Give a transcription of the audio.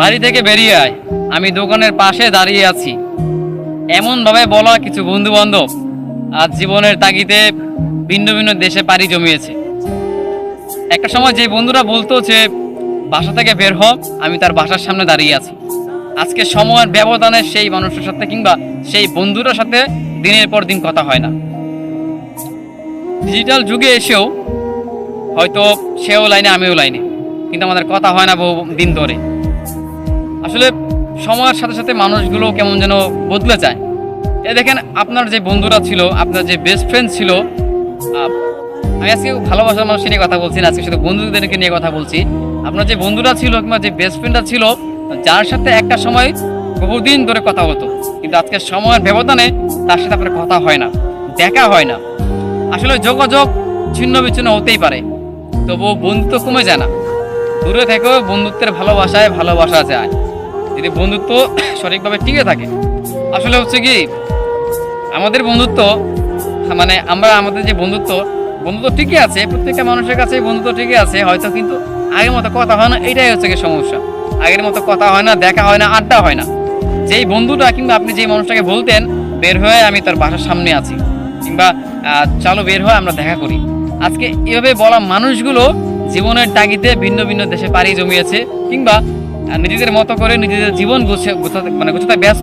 বাড়ি থেকে বেরিয়ে আয়, আমি দোকানের পাশে দাঁড়িয়ে আছি। এমনভাবে বলা কিছু বন্ধু বান্ধব আজ জীবনের তাগিদে ভিন্ন ভিন্ন দেশে পাড়ি জমিয়েছে। একটা সময় যে বন্ধুরা বলতো যে বাসা থেকে বের হ, আমি তার বাসার সামনে দাঁড়িয়ে আছি। আজকে সময়ের ব্যবধানে সেই মানুষের সাথে কিংবা সেই বন্ধুটার সাথে দিনের পর দিন কথা হয় না। ডিজিটাল যুগে এসেও হয়তো সেও লাইনে আমিও লাইনে, কিন্তু আমাদের কথা হয় না বহু দিন ধরে। আসলে সময়ের সাথে সাথে মানুষগুলো কেমন যেন বদলে যায়। এ দেখেন, আপনার যে বন্ধুরা ছিল, আপনার যে বেস্ট ফ্রেন্ড ছিল, আমি আজকে ভালোবাসার মানুষকে নিয়ে কথা বলছি না, আজকে শুধু বন্ধুদেরকে নিয়ে কথা বলছি। আপনার যে বন্ধুরা ছিল কিংবা যে বেস্ট ফ্রেন্ডরা ছিল, যার সাথে একটা সময় বহুদিন ধরে কথা হতো, কিন্তু আজকে সময়ের ব্যবধানে তার সাথে আপনার কথা হয় না, দেখা হয় না। আসলে যোগাযোগ ছিন্ন বিচ্ছিন্ন হতেই পারে, তবুও বন্ধুত্ব কমে যায় না। দূরে থেকেও বন্ধুত্বের ভালোবাসায় ভালোবাসা যায় যদি বন্ধুত্ব সঠিকভাবে টিকে থাকে। আসলে হচ্ছে কি, আমাদের বন্ধুত্ব মানে আমরা আমাদের যে বন্ধুত্ব ঠিকই আছে, প্রত্যেকটা মানুষের কাছে বন্ধুত্ব ঠিকই আছে হয়তো, কিন্তু আগের মতো কথা হয় না। এটাই হচ্ছে কি সমস্যা, আগের মতো কথা হয় না, দেখা হয় না, আড্ডা হয় না। যেই বন্ধুটা কিংবা আপনি যেই মানুষটাকে বলতেন বের হয়ে আমি তার বাসার সামনে আছি, কিংবা চলো বের হয়ে আমরা দেখা করি, আজকে এভাবে বলা মানুষগুলো জীবনের তাগিদে ভিন্ন ভিন্ন দেশে পাড়ি জমিয়েছে, কিংবা নিজেদের মতো করে নিজেদের জীবন গোছাতে ব্যস্ত।